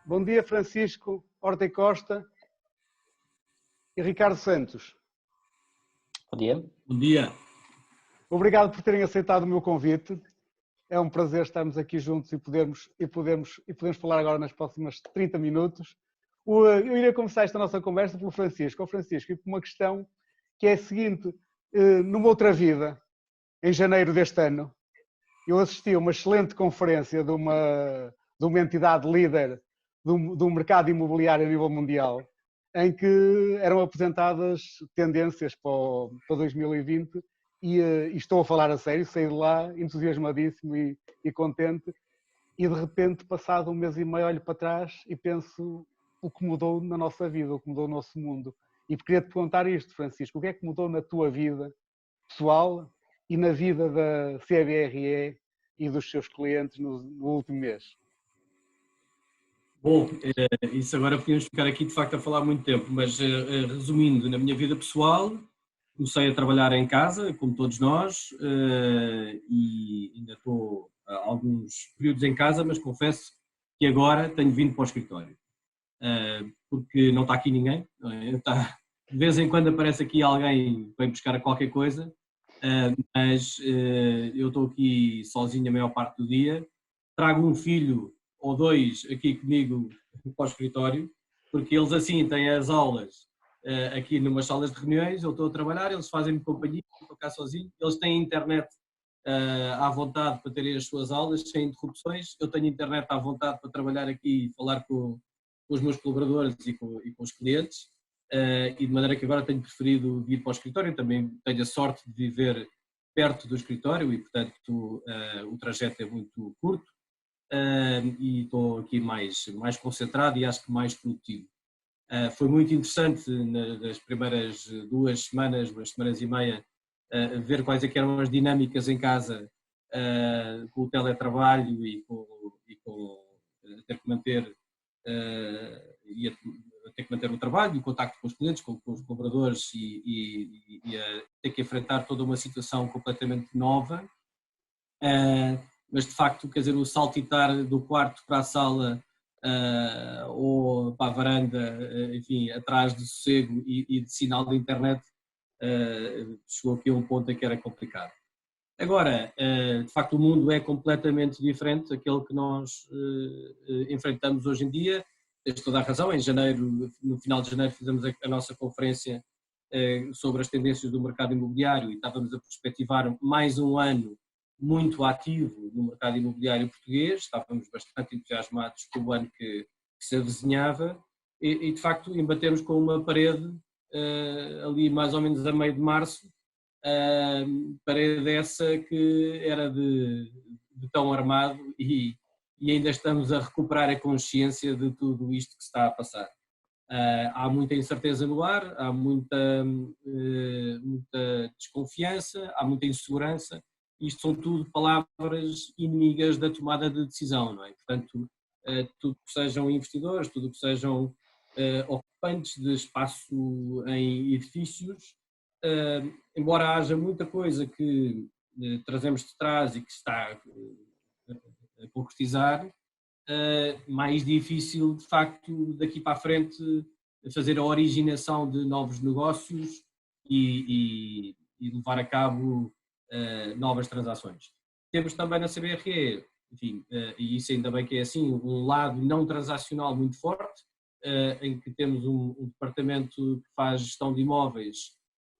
Bom dia, Francisco Horta e Costa e Ricardo Santos. Bom dia. Bom dia. Obrigado por terem aceitado o meu convite. É um prazer estarmos aqui juntos e podermos falar agora nas próximas 30 minutos. Eu irei começar esta nossa conversa pelo Francisco. Francisco, e por uma questão que é a seguinte: numa outra vida, em janeiro deste ano, eu assisti a uma excelente conferência de uma entidade líder do mercado imobiliário a nível mundial, em que eram apresentadas tendências para 2020 e estou a falar a sério, saí de lá entusiasmadíssimo e contente, e de repente, passado um mês e meio, olho para trás e penso o que mudou na nossa vida, o que mudou no nosso mundo. E queria-te perguntar isto, Francisco: o que é que mudou na tua vida pessoal e na vida da CBRE e dos seus clientes no último mês? Bom, isso agora podíamos ficar aqui de facto a falar muito tempo, mas resumindo, na minha vida pessoal, comecei a trabalhar em casa, como todos nós, e ainda estou há alguns períodos em casa, mas confesso que agora tenho vindo para o escritório, porque não está aqui ninguém, de vez em quando aparece aqui alguém para ir buscar qualquer coisa, mas eu estou aqui sozinho a maior parte do dia, trago um filho ou dois aqui comigo para o escritório, porque eles assim têm as aulas aqui numas salas de reuniões, eu estou a trabalhar, eles fazem-me companhia, estou cá sozinho, eles têm internet à vontade para terem as suas aulas, sem interrupções, eu tenho internet à vontade para trabalhar aqui e falar com os meus colaboradores e com os clientes, e de maneira que agora tenho preferido vir para o escritório, também tenho a sorte de viver perto do escritório e, portanto, o trajeto é muito curto, e estou aqui mais concentrado e acho que mais produtivo. Foi muito interessante nas primeiras 2 semanas, 2 semanas e meia, ver quais é que eram as dinâmicas em casa com o teletrabalho e com ter que manter o trabalho, o contacto com os clientes, com os colaboradores e ter que enfrentar toda uma situação completamente nova. Mas de facto, quer dizer, o saltitar do quarto para a sala ou para a varanda, enfim, atrás de sossego e de sinal de internet, chegou aqui a um ponto em que era complicado. Agora, de facto, o mundo é completamente diferente daquele que nós enfrentamos hoje em dia. Tens toda a razão, em janeiro, no final de janeiro fizemos a nossa conferência sobre as tendências do mercado imobiliário e estávamos a perspectivar mais um ano muito ativo no mercado imobiliário português, estávamos bastante entusiasmados com o ano que se avizinhava e de facto embatemos com uma parede ali mais ou menos a meio de março, parede essa que era de tão armado e ainda estamos a recuperar a consciência de tudo isto que se está a passar. Há muita incerteza no ar, há muita desconfiança, há muita insegurança. Isto são tudo palavras inimigas da tomada de decisão, não é? Portanto, tudo que sejam investidores, tudo que sejam ocupantes de espaço em edifícios, embora haja muita coisa que trazemos de trás e que está a concretizar, mais difícil de facto daqui para a frente fazer a originação de novos negócios e levar a cabo novas transações. Temos também na CBRE, enfim, e isso ainda bem que é assim, um lado não transacional muito forte, em que temos um departamento que faz gestão de imóveis,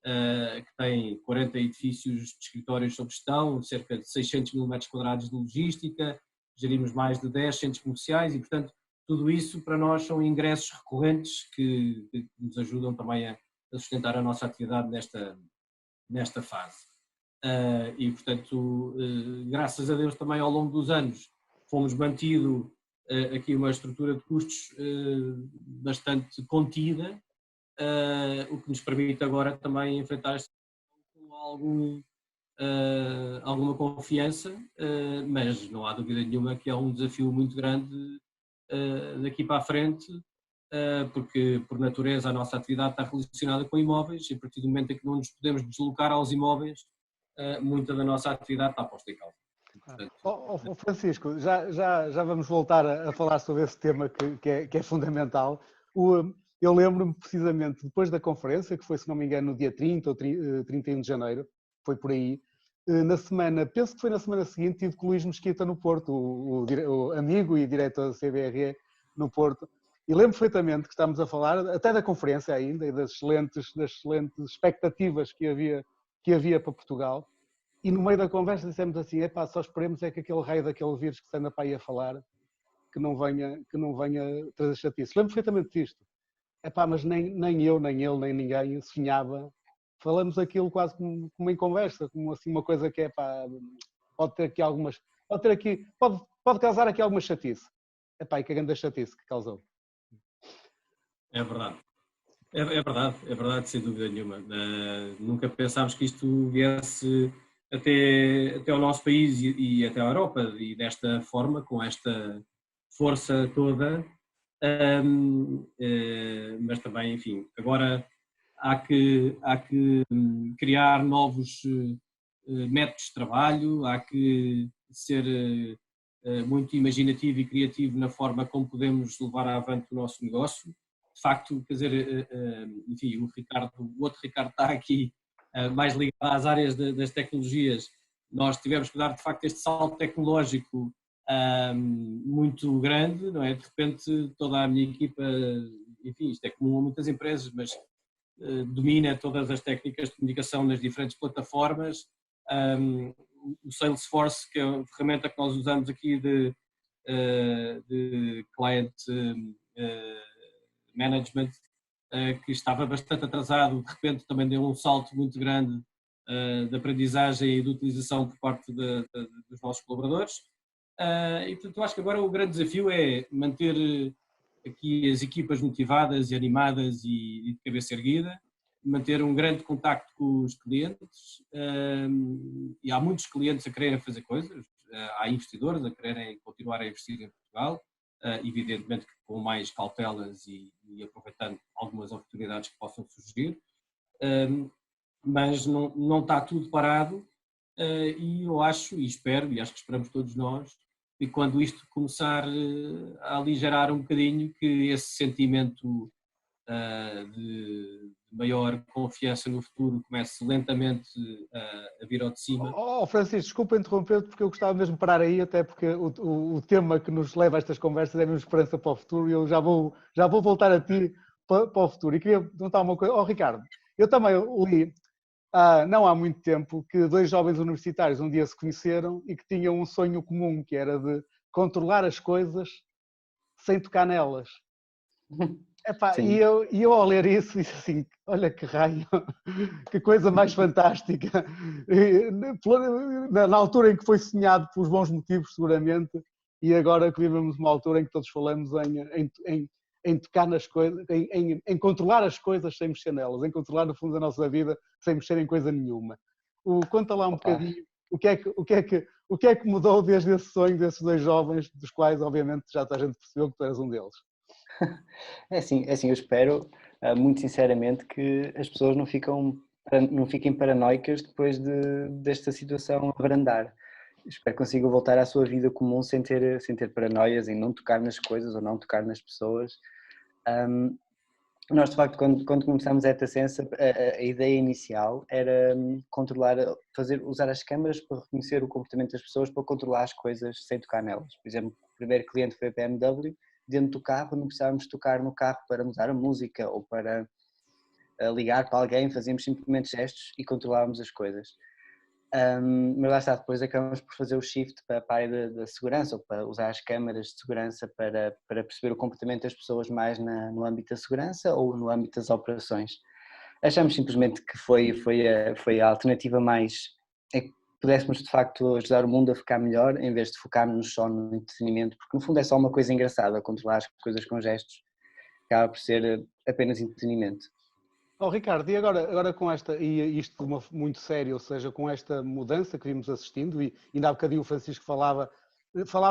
que tem 40 edifícios de escritórios sob gestão, cerca de 600 mil metros quadrados de logística, gerimos mais de 10 centros comerciais e, portanto, tudo isso para nós são ingressos recorrentes que nos ajudam também a sustentar a nossa atividade nesta fase. E, portanto, graças a Deus também ao longo dos anos fomos mantido aqui uma estrutura de custos bastante contida, o que nos permite agora também enfrentar esta com alguma confiança, mas não há dúvida nenhuma que é um desafio muito grande daqui para a frente, porque por natureza a nossa atividade está relacionada com imóveis e a partir do momento em que não nos podemos deslocar aos imóveis, muita da nossa atividade está posta em causa. Francisco, já vamos voltar a falar sobre esse tema que é fundamental. Eu lembro-me precisamente depois da conferência, que foi, se não me engano, no dia 30 ou 31 de janeiro, foi por aí, na semana, penso que foi na semana seguinte, tive com o Luís Mesquita no Porto, o amigo e diretor da CBRE no Porto, e lembro perfeitamente que estávamos a falar, até da conferência ainda, e das excelentes expectativas que havia para Portugal. E no meio da conversa dissemos assim, só esperemos é que aquele raio daquele vírus que se anda para aí a falar, que não venha trazer chatice. Lembro perfeitamente disto. Mas nem eu, nem ele, nem ninguém sonhava. Falamos aquilo quase como em conversa, como assim uma coisa que pode ter aqui algumas, pode causar aqui alguma chatice. E que grande chatice que causou. É verdade. É verdade, sem dúvida nenhuma. Nunca pensámos que isto viesse até ao nosso país e até à Europa, e desta forma, com esta força toda, mas também, enfim, agora há que criar novos métodos de trabalho, há que ser muito imaginativo e criativo na forma como podemos levar avante o nosso negócio. De facto, quer dizer, enfim, o outro Ricardo está aqui mais ligado às áreas das tecnologias. Nós tivemos que dar, de facto, este salto tecnológico muito grande, não é? De repente, toda a minha equipa, enfim, isto é comum a muitas empresas, mas domina todas as técnicas de comunicação nas diferentes plataformas. O Salesforce, que é a ferramenta que nós usamos aqui de client management, que estava bastante atrasado, de repente também deu um salto muito grande de aprendizagem e de utilização por parte dos nossos colaboradores. E portanto eu acho que agora o grande desafio é manter aqui as equipas motivadas e animadas e de cabeça erguida, manter um grande contacto com os clientes, e há muitos clientes a quererem fazer coisas, há investidores a quererem continuar a investir em Portugal, evidentemente que com mais cautelas e aproveitando algumas oportunidades que possam surgir, mas não está tudo parado, e eu acho e espero, e acho que esperamos todos nós, e quando isto começar a aligerar um bocadinho, que esse sentimento de maior confiança no futuro comece lentamente a vir ao de cima. Francisco, desculpa interromper-te, porque eu gostava mesmo de parar aí, até porque o tema que nos leva a estas conversas é mesmo esperança para o futuro, e eu já vou voltar a ti para o futuro. E queria perguntar uma coisa. Ricardo, eu também li, não há muito tempo, que dois jovens universitários um dia se conheceram e que tinham um sonho comum, que era de controlar as coisas sem tocar nelas. E eu ao ler isso disse assim, olha que raio, que coisa mais fantástica. Na altura em que foi sonhado pelos bons motivos, seguramente, e agora que vivemos uma altura em que todos falamos em tocar nas coisas, em controlar as coisas sem mexer nelas, em controlar no fundo a nossa vida sem mexer em coisa nenhuma. Conta lá um bocadinho o que é que mudou desde esse sonho desses dois jovens, dos quais obviamente já toda a gente percebeu que tu eras um deles. É assim, eu espero muito sinceramente que as pessoas não fiquem paranoicas depois desta situação abrandar. Espero que consigam voltar à sua vida comum sem ter paranoias em não tocar nas coisas ou não tocar nas pessoas. Nós, de facto, quando começámos a EtaSense, a ideia inicial era usar as câmaras para reconhecer o comportamento das pessoas, para controlar as coisas sem tocar nelas. Por exemplo, o primeiro cliente foi a BMW. Dentro do carro, não precisávamos tocar no carro para mudar a música ou para ligar para alguém, fazíamos simplesmente gestos e controlávamos as coisas. Mas lá está, depois acabamos por fazer o shift para a área da segurança, ou para usar as câmaras de segurança para perceber o comportamento das pessoas mais no âmbito da segurança ou no âmbito das operações. Achamos simplesmente que foi a alternativa mais... pudéssemos de facto ajudar o mundo a ficar melhor em vez de focarmos só no entretenimento, porque no fundo é só uma coisa engraçada, controlar as coisas com gestos, acaba por ser apenas entretenimento. Ricardo, e agora com isto muito sério, ou seja, com esta mudança que vimos assistindo, e ainda há bocadinho o Francisco falava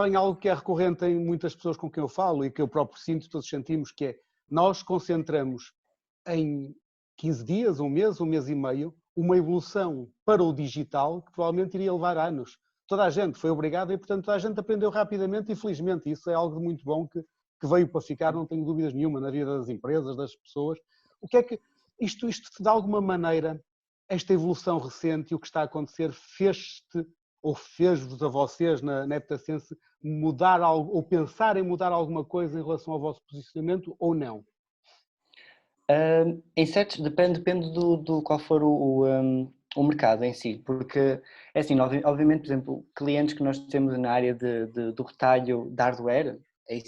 em algo que é recorrente em muitas pessoas com quem eu falo e que eu próprio sinto, todos sentimos, que é, nós concentramos em 15 dias, um mês e meio, uma evolução para o digital que provavelmente iria levar anos. toda a gente foi obrigada e, portanto, toda a gente aprendeu rapidamente e, felizmente, isso é algo muito bom que veio para ficar, não tenho dúvidas nenhuma, na vida das empresas, das pessoas. O que é que isto de alguma maneira, esta evolução recente e o que está a acontecer fez-te ou fez-vos a vocês na Heptasense mudar algo ou pensar em mudar alguma coisa em relação ao vosso posicionamento ou não? Em certos, depende do qual for o mercado em si, porque é assim, obviamente, por exemplo, clientes que nós temos na área do retalho de hardware,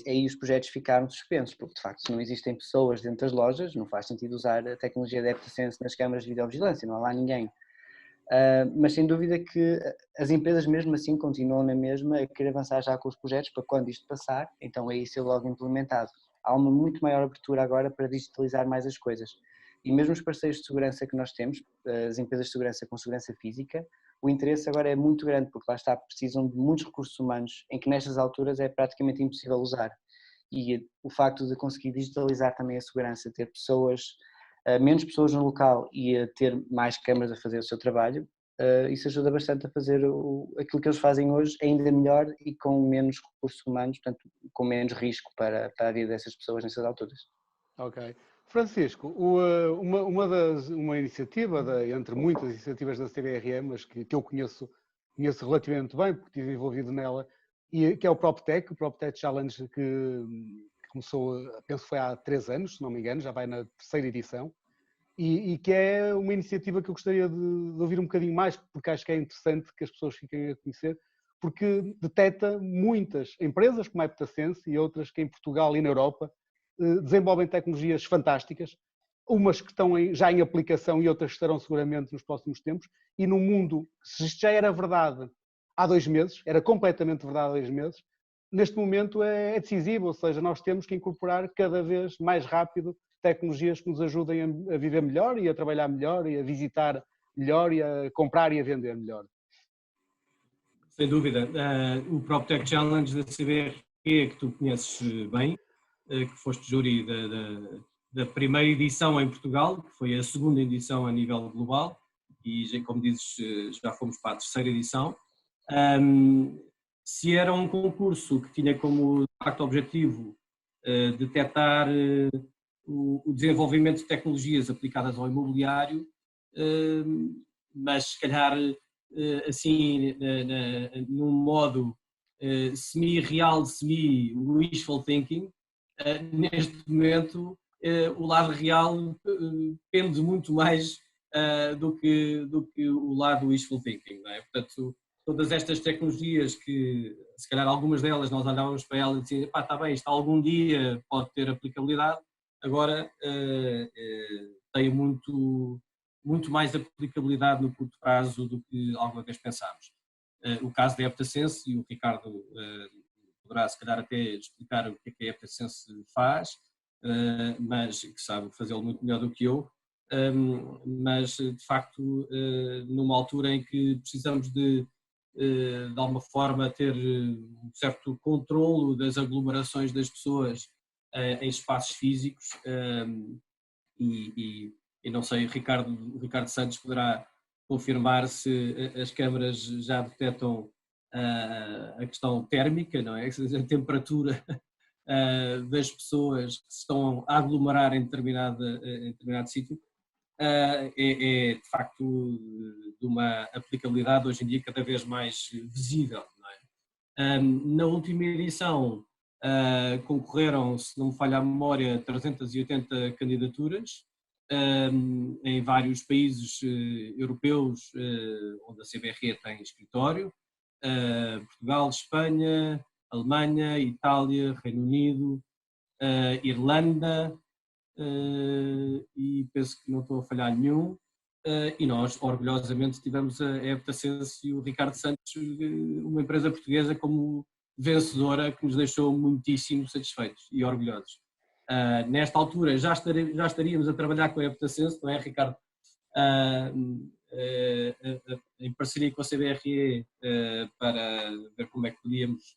aí os projetos ficaram suspensos, porque de facto se não existem pessoas dentro das lojas, não faz sentido usar a tecnologia da Heptasense nas câmaras de videovigilância, não há lá ninguém. Mas sem dúvida que as empresas mesmo assim continuam na mesma a querer avançar já com os projetos para quando isto passar, então aí ser logo implementado. Há uma muito maior abertura agora para digitalizar mais as coisas. E mesmo os parceiros de segurança que nós temos, as empresas de segurança com segurança física, o interesse agora é muito grande, porque lá está, precisam de muitos recursos humanos, em que nestas alturas é praticamente impossível usar. E o facto de conseguir digitalizar também a segurança, ter menos pessoas no local e a ter mais câmaras a fazer o seu trabalho, isso ajuda bastante a fazer aquilo que eles fazem hoje ainda melhor e com menos recursos humanos, portanto, com menos risco para a vida dessas pessoas nessas alturas. Ok. Francisco, uma iniciativa, entre muitas iniciativas da CBRE, mas que eu conheço relativamente bem, porque estive envolvido nela, e que é o PropTech Challenge, que começou, penso que foi há 3 anos, se não me engano, já vai na 3ª edição, e que é uma iniciativa que eu gostaria de ouvir um bocadinho mais, porque acho que é interessante que as pessoas fiquem a conhecer, porque detecta muitas empresas, como a Heptasense e outras que em Portugal e na Europa desenvolvem tecnologias fantásticas, umas que estão já em aplicação e outras que estarão seguramente nos próximos tempos, e num mundo, se isto já era verdade há 2 meses, era completamente verdade há 2 meses, neste momento é decisivo, ou seja, nós temos que incorporar cada vez mais rápido tecnologias que nos ajudem a viver melhor e a trabalhar melhor e a visitar melhor e a comprar e a vender melhor. Sem dúvida. O PropTech Challenge da CBRE, que tu conheces bem, que foste júri da primeira edição em Portugal, que foi a 2ª edição a nível global, e como dizes, já fomos para a 3ª edição. Se era um concurso que tinha como de facto objetivo detectar o desenvolvimento de tecnologias aplicadas ao imobiliário, mas se calhar assim num modo semi-real, semi-wishful thinking, neste momento o lado real pende muito mais do que o lado wishful thinking, não é? Portanto, todas estas tecnologias que, se calhar algumas delas nós olhávamos para elas e dizíamos, pá, está bem, isto algum dia pode ter aplicabilidade, agora tem muito mais aplicabilidade no curto prazo do que alguma vez pensámos. O caso da Heptasense, e o Ricardo poderá se calhar até explicar o que é que a Heptasense faz, mas que sabe fazê-lo muito melhor do que eu, mas de facto numa altura em que precisamos de alguma forma ter um certo controlo das aglomerações das pessoas em espaços físicos e não sei, o Ricardo Santos poderá confirmar se as câmaras já detectam a questão térmica, não é? A temperatura das pessoas que se estão a aglomerar em determinado sítio. É de facto de uma aplicabilidade hoje em dia cada vez mais visível, não é? Na última edição concorreram, se não me falha a memória, 380 candidaturas em vários países europeus onde a CBRE tem escritório, Portugal, Espanha, Alemanha, Itália, Reino Unido, Irlanda, e penso que não estou a falhar nenhum, e nós orgulhosamente tivemos a Heptasense e o Ricardo Santos, uma empresa portuguesa, como vencedora, que nos deixou muitíssimo satisfeitos e orgulhosos. Nesta altura já estaríamos a trabalhar com a Heptasense, não é, Ricardo? Em parceria com a CBRE para ver como é que podíamos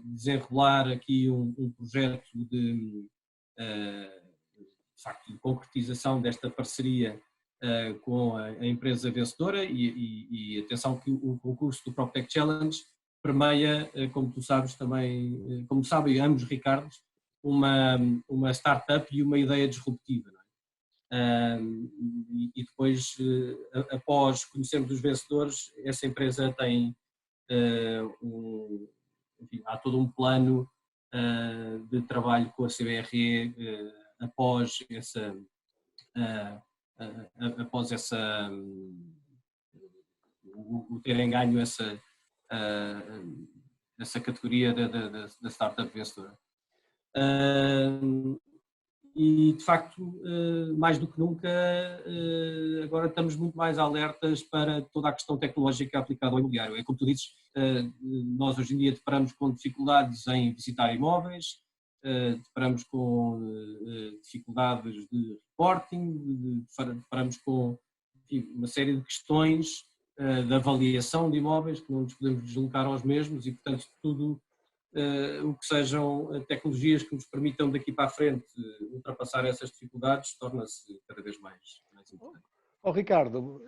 desenrolar aqui um projeto de facto de concretização desta parceria com a empresa vencedora e atenção que o concurso do PropTech Challenge permeia, como tu sabes também, como sabem ambos, Ricardo, uma startup e uma ideia disruptiva. Não é? E depois, após conhecermos os vencedores, essa empresa tem enfim, há todo um plano de trabalho com a CBRE após essa o terem ganho essa categoria da startup vencedora. E de facto, mais do que nunca, agora estamos muito mais alertas para toda a questão tecnológica aplicada ao imobiliário. É como tu dizes, nós hoje em dia deparamos com dificuldades em visitar imóveis, deparamos com dificuldades de reporting, deparamos com, enfim, uma série de questões de avaliação de imóveis que não nos podemos deslocar aos mesmos e, portanto, tudo o que sejam tecnologias que nos permitam daqui para a frente ultrapassar essas dificuldades torna-se cada vez mais importante. Ricardo,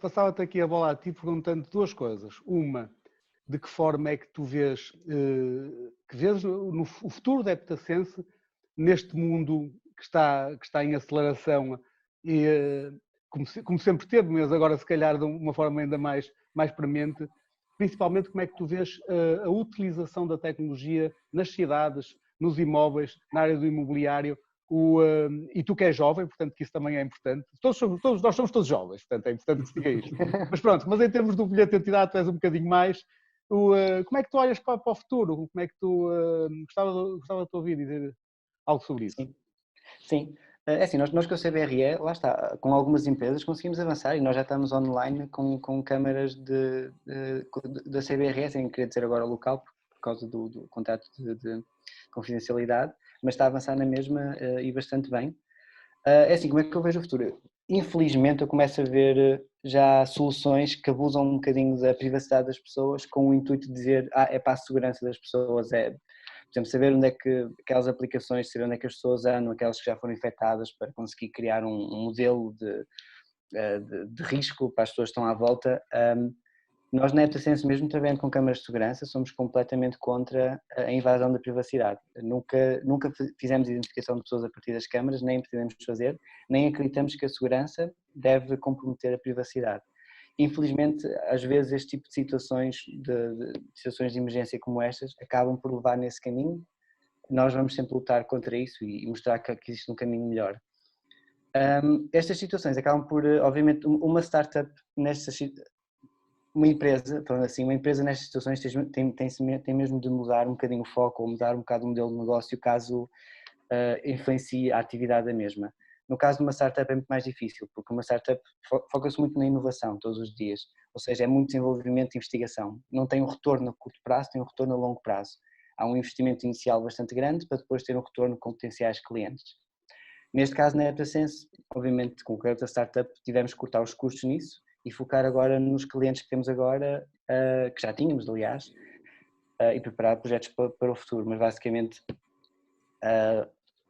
passava-te aqui a bola a ti perguntando duas coisas. Uma, de que forma é que tu vês, o futuro da Eptasense neste mundo que está em aceleração e como sempre teve, mas agora se calhar de uma forma ainda mais premente, principalmente como é que tu vês a utilização da tecnologia nas cidades, nos imóveis, na área do imobiliário, e tu que és jovem, portanto que isso também é importante. Nós somos todos jovens, portanto é importante que se diga isto. Mas pronto, mas em termos do bilhete de identidade tu és um bocadinho mais. Como é que tu olhas para o futuro? Como é que tu gostava de te ouvir dizer algo sobre isso? Sim. É assim, nós com a CBRE, lá está, com algumas empresas conseguimos avançar e nós já estamos online com câmaras da CBRE, sem querer dizer agora local, por causa do contrato de confidencialidade, mas está a avançar na mesma e bastante bem. É assim, como é que eu vejo o futuro? Infelizmente eu começo a ver já soluções que abusam um bocadinho da privacidade das pessoas com o intuito de dizer, é para a segurança das pessoas, por exemplo, saber onde é que aquelas aplicações, saber onde é que as pessoas andam, aquelas que já foram infectadas, para conseguir criar um modelo de risco para as pessoas que estão à volta. Nós na Eptasense, mesmo trabalhando com câmaras de segurança, somos completamente contra a invasão da privacidade. Nunca fizemos identificação de pessoas a partir das câmaras, nem pretendemos fazer, nem acreditamos que a segurança deve comprometer a privacidade. Infelizmente, às vezes este tipo de situações de emergência como estas acabam por levar nesse caminho. Nós vamos sempre lutar contra isso e mostrar que existe um caminho melhor. Estas situações acabam por, obviamente, uma startup uma empresa nestas situações tem mesmo de mudar um bocadinho o foco ou mudar um bocado o modelo de negócio caso influencie a atividade da mesma. No caso de uma startup é muito mais difícil, porque uma startup foca-se muito na inovação todos os dias, ou seja, é muito desenvolvimento e investigação. Não tem um retorno a curto prazo, tem um retorno a longo prazo. Há um investimento inicial bastante grande para depois ter um retorno com potenciais clientes. Neste caso, na Eptasense, obviamente, com a startup, tivemos que cortar os custos nisso e focar agora nos clientes que temos agora, que já tínhamos, aliás, e preparar projetos para o futuro, mas basicamente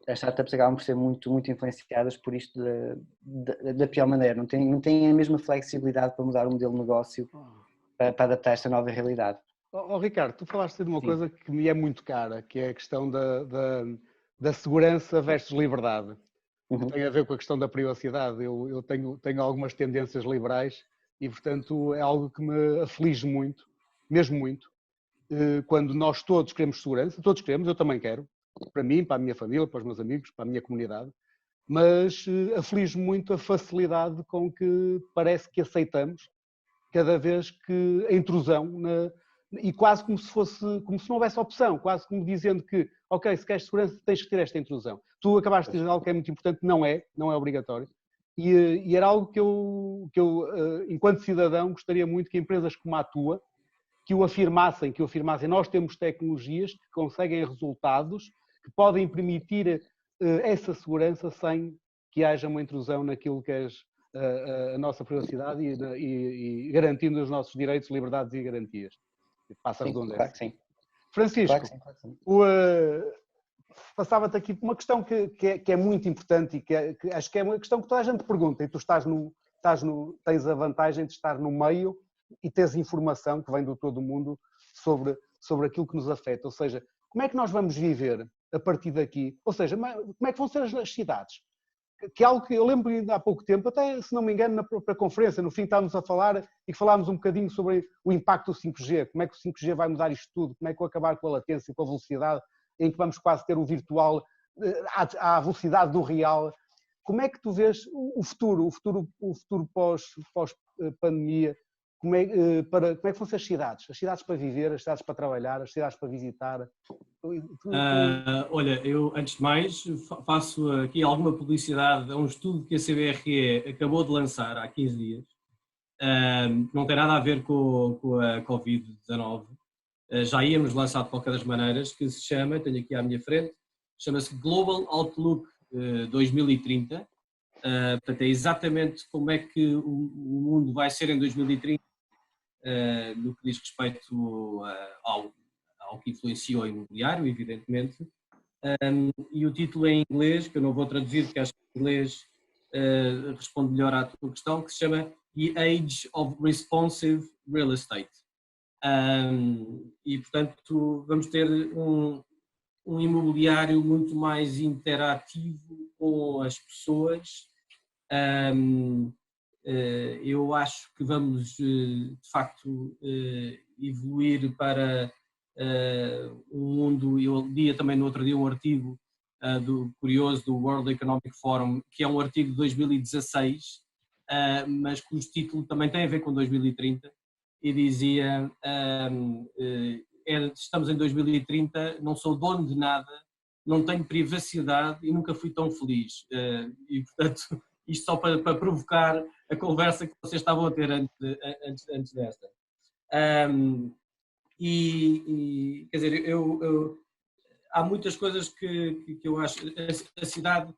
as startups acabam por ser muito influenciadas por isto da pior maneira, não têm a mesma flexibilidade para mudar o modelo de negócio para adaptar esta nova realidade. Ricardo, tu falaste de uma coisa que me é muito cara, que é a questão da segurança versus liberdade. Tem a ver com a questão da privacidade. Eu tenho algumas tendências liberais e, portanto, é algo que me aflige muito, mesmo muito, quando nós todos queremos segurança, todos queremos, eu também quero, para mim, para a minha família, para os meus amigos, para a minha comunidade, mas aflige muito a facilidade com que parece que aceitamos cada vez que a intrusão, e quase como se não houvesse opção, quase como dizendo que, ok, se queres segurança tens que ter esta intrusão. Tu acabaste de dizer algo que é muito importante, não é obrigatório, e era algo que eu, enquanto cidadão, gostaria muito que empresas como a tua, que o afirmassem, nós temos tecnologias que conseguem resultados, que podem permitir essa segurança sem que haja uma intrusão naquilo que é a nossa privacidade e garantindo os nossos direitos, liberdades e garantias. Passa a redundância. Claro que sim. Francisco, Claro que sim. passava-te aqui uma questão que é muito importante e que acho que é uma questão que toda a gente pergunta, e tu tens a vantagem de estar no meio e tens informação que vem do todo o mundo sobre aquilo que nos afeta, ou seja, como é que nós vamos viver a partir daqui, ou seja, como é que vão ser as cidades? Que é algo que eu lembro ainda há pouco tempo, até se não me engano na própria conferência, no fim estávamos a falar e falámos um bocadinho sobre o impacto do 5G, como é que o 5G vai mudar isto tudo, como é que vai acabar com a latência, com a velocidade, em que vamos quase ter o virtual à velocidade do real. Como é que tu vês o futuro pós-pandemia? Como é que vão ser as cidades? As cidades para viver, as cidades para trabalhar, as cidades para visitar? Olha, eu antes de mais faço aqui alguma publicidade a um estudo que a CBRE acabou de lançar há 15 dias. Não tem nada a ver com a Covid-19. Já íamos lançar de qualquer das maneiras, que se chama, tenho aqui à minha frente, chama-se Global Outlook 2030. Portanto, é exatamente como é que o mundo vai ser em 2030, no que diz respeito ao que influencia o imobiliário, evidentemente. E o título é em inglês, que eu não vou traduzir porque acho que em inglês responde melhor à tua questão, que se chama The Age of Responsive Real Estate. E, portanto, vamos ter um imobiliário muito mais interativo com as pessoas. Eu acho que vamos, de facto, evoluir para um mundo. Eu li também no outro dia um artigo curioso do World Economic Forum, que é um artigo de 2016, mas cujo título também tem a ver com 2030, e dizia: estamos em 2030, não sou dono de nada, não tenho privacidade e nunca fui tão feliz. E, portanto, isto só para provocar a conversa que vocês estavam a ter antes desta. Quer dizer, há muitas coisas que eu acho. A cidade,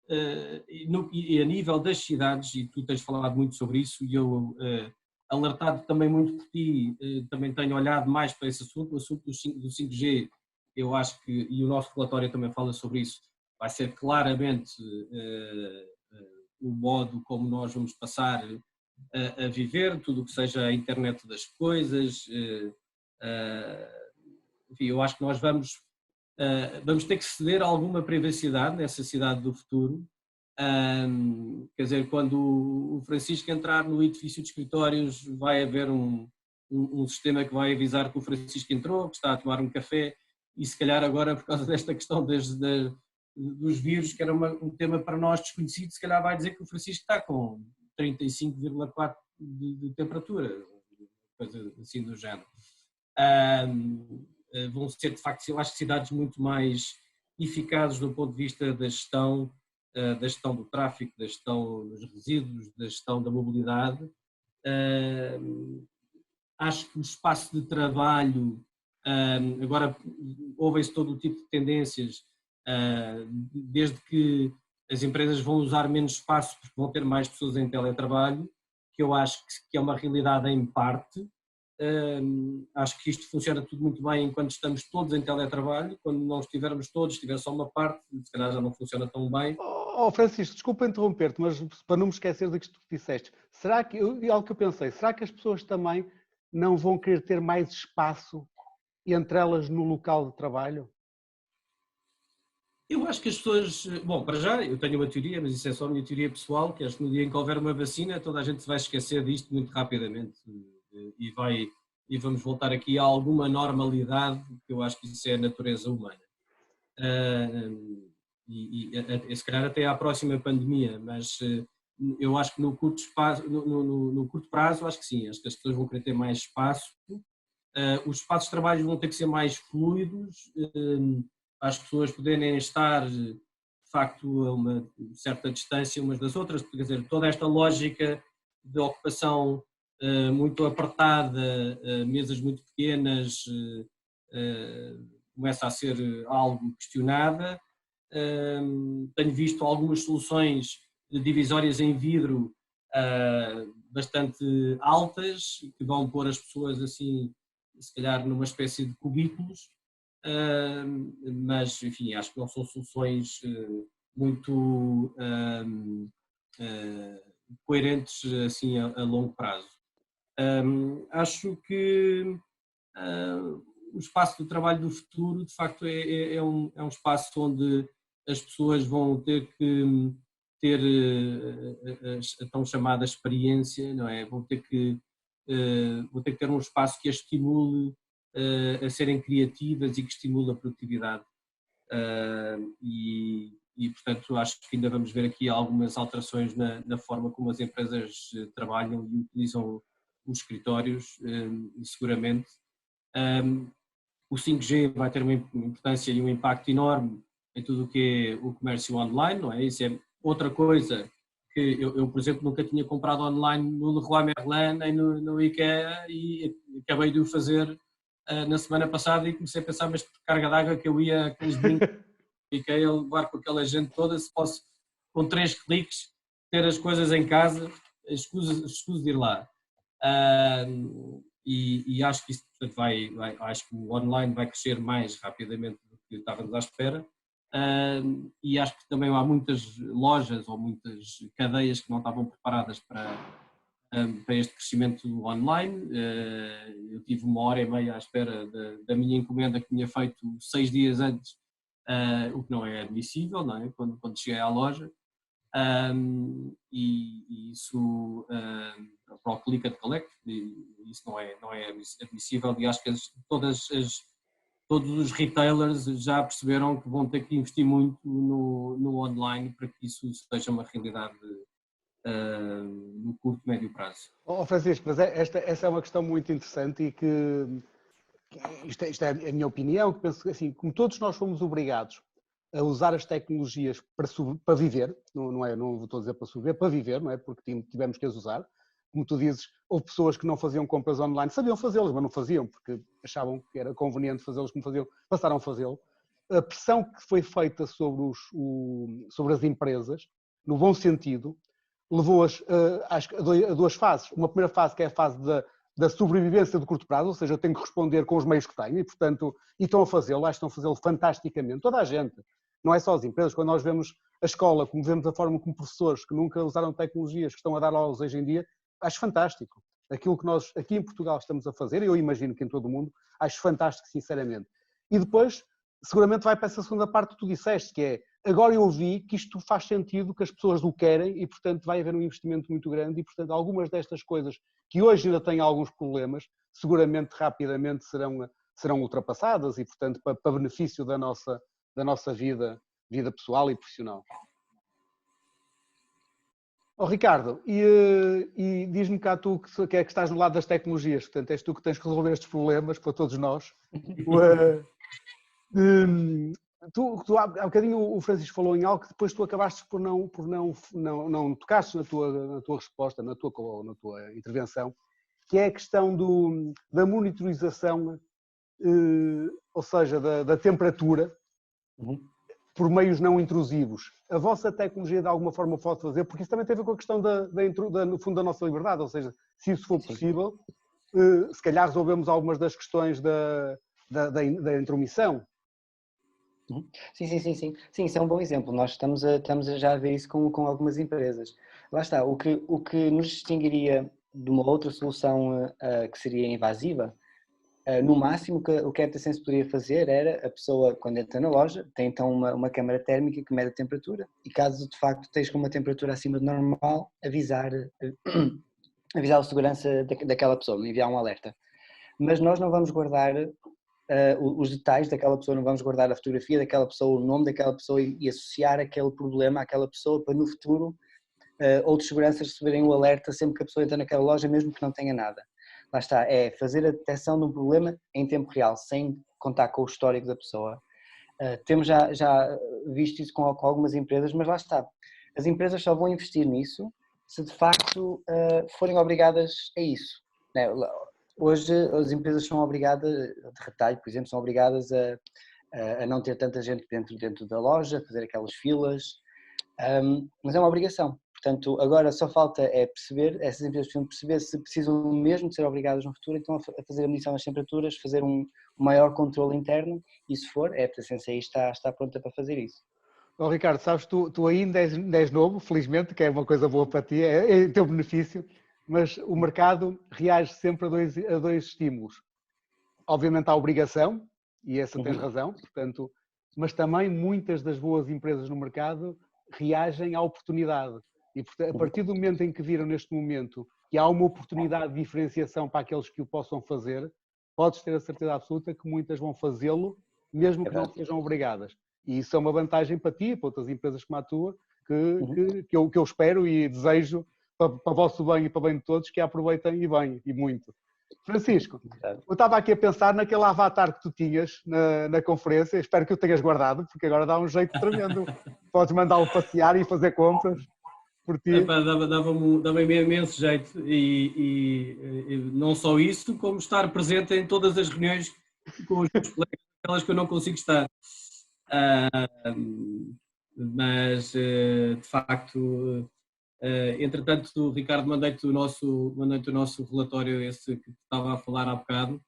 e a nível das cidades, e tu tens falado muito sobre isso, e eu, alertado também muito por ti, também tenho olhado mais para esse assunto, o assunto do 5G, eu acho que, e o nosso relatório também fala sobre isso, vai ser claramente o modo como nós vamos passar a viver, tudo o que seja a internet das coisas. Enfim, eu acho que nós vamos ter que ceder alguma privacidade nessa cidade do futuro. Quer dizer, quando o Francisco entrar no edifício de escritórios, vai haver um sistema que vai avisar que o Francisco entrou, que está a tomar um café, e se calhar agora, por causa desta questão dos vírus, que era um tema para nós desconhecido, se calhar vai dizer que o Francisco está com 35,4 de temperatura, coisa assim do género. Vão ser, de facto, eu acho que cidades muito mais eficazes do ponto de vista da gestão do tráfego, da gestão dos resíduos, da gestão da mobilidade. Acho que o espaço de trabalho, agora ouvem-se todo o tipo de tendências, desde que as empresas vão usar menos espaço porque vão ter mais pessoas em teletrabalho, que eu acho que é uma realidade em parte. Acho que isto funciona tudo muito bem enquanto estamos todos em teletrabalho. Quando não estivermos todos, estiver só uma parte, se calhar já não funciona tão bem. Francisco, desculpa interromper-te, mas para não me esquecer do que tu disseste, será que, algo que eu pensei, será que as pessoas também não vão querer ter mais espaço entre elas no local de trabalho? Eu acho que as pessoas, bom, para já eu tenho uma teoria, mas isso é só a minha teoria pessoal, que acho que no dia em que houver uma vacina toda a gente se vai esquecer disto muito rapidamente e vamos voltar aqui a alguma normalidade, que eu acho que isso é a natureza humana. E se calhar até à próxima pandemia, mas eu acho que no curto prazo, acho que sim, acho que as pessoas vão querer ter mais espaço, os espaços de trabalho vão ter que ser mais fluidos, as pessoas poderem estar de facto a uma certa distância umas das outras, quer dizer, toda esta lógica de ocupação muito apertada, mesas muito pequenas, começa a ser algo questionada. Tenho visto algumas soluções de divisórias em vidro bastante altas, que vão pôr as pessoas assim, se calhar numa espécie de cubículos, mas enfim, acho que não são soluções muito coerentes assim a longo prazo. Acho que o espaço de trabalho do futuro, de facto, é um espaço onde as pessoas vão ter que ter a tão chamada experiência, não é? Vão ter que ter um espaço que as estimule a serem criativas e que estimule a produtividade. Portanto, acho que ainda vamos ver aqui algumas alterações na forma como as empresas trabalham e utilizam os escritórios, seguramente. O 5G vai ter uma importância e um impacto enorme em tudo o que é o comércio online, não é? Isso é outra coisa que eu, por exemplo, nunca tinha comprado online no Leroy Merlin nem no IKEA e acabei de o fazer na semana passada e comecei a pensar, mas por carga d'água que eu ia aqueles brincos do IKEA levar com aquela gente toda, se posso com 3 cliques ter as coisas em casa, escuso de ir lá. E acho que isso, portanto, acho que o online vai crescer mais rapidamente do que estávamos à espera. E acho que também há muitas lojas ou muitas cadeias que não estavam preparadas para este crescimento online. Eu tive 1h30 à espera da minha encomenda que tinha feito 6 dias antes, o que não é admissível, não é? Quando cheguei à loja. E isso para o click and collect, isso não é admissível e acho que todos os retailers já perceberam que vão ter que investir muito no online para que isso seja uma realidade no curto e médio prazo. Francisco, mas essa é uma questão muito interessante e que isto é a minha opinião, que penso assim, como todos nós fomos obrigados a usar as tecnologias para viver, não estou a dizer para sobreviver, para viver, não é? Porque tivemos que as usar. Como tu dizes, houve pessoas que não faziam compras online, sabiam fazê-las, mas não faziam, porque achavam que era conveniente fazê-las como faziam, passaram a fazê-lo. A pressão que foi feita sobre as empresas, no bom sentido, levou-as a 2 fases. Uma primeira fase que é a fase da sobrevivência de curto prazo, ou seja, eu tenho que responder com os meios que tenho e, portanto, estão a fazê-lo, acho que estão a fazê-lo fantasticamente. Toda a gente, não é só as empresas, quando nós vemos a escola, como vemos a forma como professores que nunca usaram tecnologias que estão a dar aulas hoje em dia, acho fantástico. Aquilo que nós aqui em Portugal estamos a fazer, eu imagino que em todo o mundo, acho fantástico, sinceramente. E depois, seguramente vai para essa segunda parte que tu disseste, que é, agora eu vi que isto faz sentido, que as pessoas o querem e, portanto, vai haver um investimento muito grande e, portanto, algumas destas coisas que hoje ainda têm alguns problemas, seguramente, rapidamente serão ultrapassadas e, portanto, para benefício da nossa vida pessoal e profissional. Ricardo, e diz-me cá tu que é que estás no lado das tecnologias, portanto és tu que tens que resolver estes problemas para todos nós. Há bocadinho o Francisco falou em algo que depois tu acabaste por não tocaste na tua resposta, na tua intervenção, que é a questão da monitorização, ou seja, da temperatura, por meios não intrusivos. A vossa tecnologia de alguma forma pode fazer, porque isso também tem a ver com a questão no fundo da nossa liberdade, ou seja, se isso for possível, se calhar resolvemos algumas das questões da intromissão. Sim, isso é um bom exemplo. Nós estamos a já ver isso com algumas empresas. Lá está, o que nos distinguiria de uma outra solução que seria invasiva, no máximo o que a ATSense poderia fazer era a pessoa, quando entra na loja, tem então uma câmara térmica que mede a temperatura e caso de facto esteja com uma temperatura acima do normal, avisar o segurança daquela pessoa, enviar um alerta. Mas nós não vamos guardar os detalhes daquela pessoa, não vamos guardar a fotografia daquela pessoa, o nome daquela pessoa e associar aquele problema àquela pessoa para no futuro outros seguranças receberem o alerta sempre que a pessoa entra naquela loja, mesmo que não tenha nada. Lá está, é fazer a detecção de um problema em tempo real, sem contar com o histórico da pessoa. Temos já visto isso com algumas empresas, mas lá está, as empresas só vão investir nisso se de facto forem obrigadas a isso. Hoje as empresas são obrigadas, de retalho, por exemplo, são obrigadas a não ter tanta gente dentro da loja, fazer aquelas filas, mas é uma obrigação, Portanto, agora só falta é perceber, essas empresas precisam perceber se precisam mesmo de ser obrigadas no futuro, então a fazer a medição das temperaturas, fazer um maior controle interno, e se for, a EPTA-Sensei está pronta para fazer isso. Ricardo, sabes, tu ainda és novo, felizmente, que é uma coisa boa para ti, é teu benefício, mas o mercado reage sempre a dois estímulos. Obviamente a obrigação, e essa tens razão, portanto, mas também muitas das boas empresas no mercado reagem à oportunidade. E a partir do momento em que viram neste momento que há uma oportunidade de diferenciação para aqueles que o possam fazer, podes ter a certeza absoluta que muitas vão fazê-lo, mesmo que não sejam obrigadas. E isso é uma vantagem para ti e para outras empresas como a tua, que eu espero e desejo para o vosso bem e para o bem de todos, que a aproveitem e bem, e muito. Francisco, eu estava aqui a pensar naquele avatar que tu tinhas na conferência, espero que o tenhas guardado, porque agora dá um jeito tremendo. Podes mandá-lo passear e fazer compras por ti. Dava-me imenso jeito e não só isso, como estar presente em todas as reuniões com os meus colegas, aquelas que eu não consigo estar. Mas, de facto, entretanto, Ricardo, mandei-te o nosso relatório, esse que estava a falar há bocado,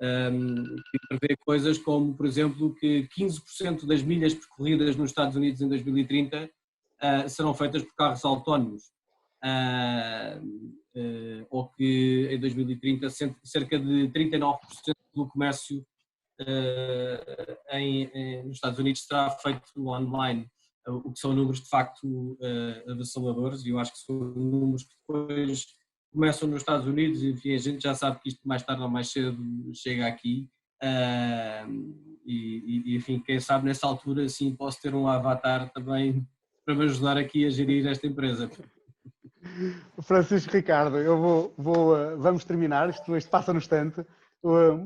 que prevê coisas como, por exemplo, que 15% das milhas percorridas nos Estados Unidos em 2030 serão feitas por carros autónomos, ou que em 2030 cerca de 39% do comércio nos Estados Unidos será feito online, o que são números de facto avassaladores, e eu acho que são números que depois começam nos Estados Unidos e enfim, a gente já sabe que isto mais tarde ou mais cedo chega aqui, e enfim, quem sabe nessa altura assim posso ter um avatar também para me ajudar aqui a gerir esta empresa. Francisco, Ricardo, vamos terminar, isto passa no instante.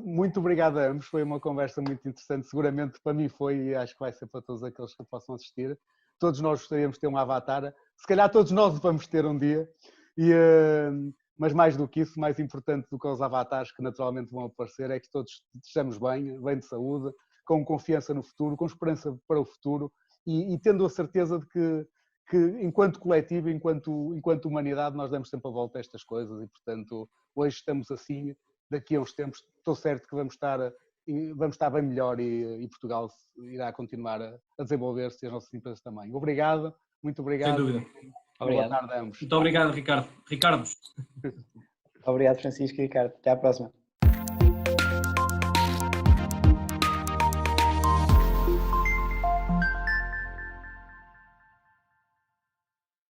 Muito obrigado a ambos, foi uma conversa muito interessante, seguramente para mim foi e acho que vai ser para todos aqueles que possam assistir. Todos nós gostaríamos de ter um avatar, se calhar todos nós vamos ter um dia, mas mais do que isso, mais importante do que os avatares que naturalmente vão aparecer é que todos estejamos bem de saúde, com confiança no futuro, com esperança para o futuro e tendo a certeza de que enquanto coletivo, enquanto humanidade, nós damos sempre a volta a estas coisas e, portanto, hoje estamos assim, daqui a uns tempos estou certo que vamos estar bem melhor e Portugal irá continuar a desenvolver-se e as nossas empresas também. Obrigado, muito obrigado. Sem dúvida. Obrigado. Boa tarde a ambos. Muito obrigado, Ricardo. Ricardo. Obrigado, Francisco e Ricardo. Até à próxima.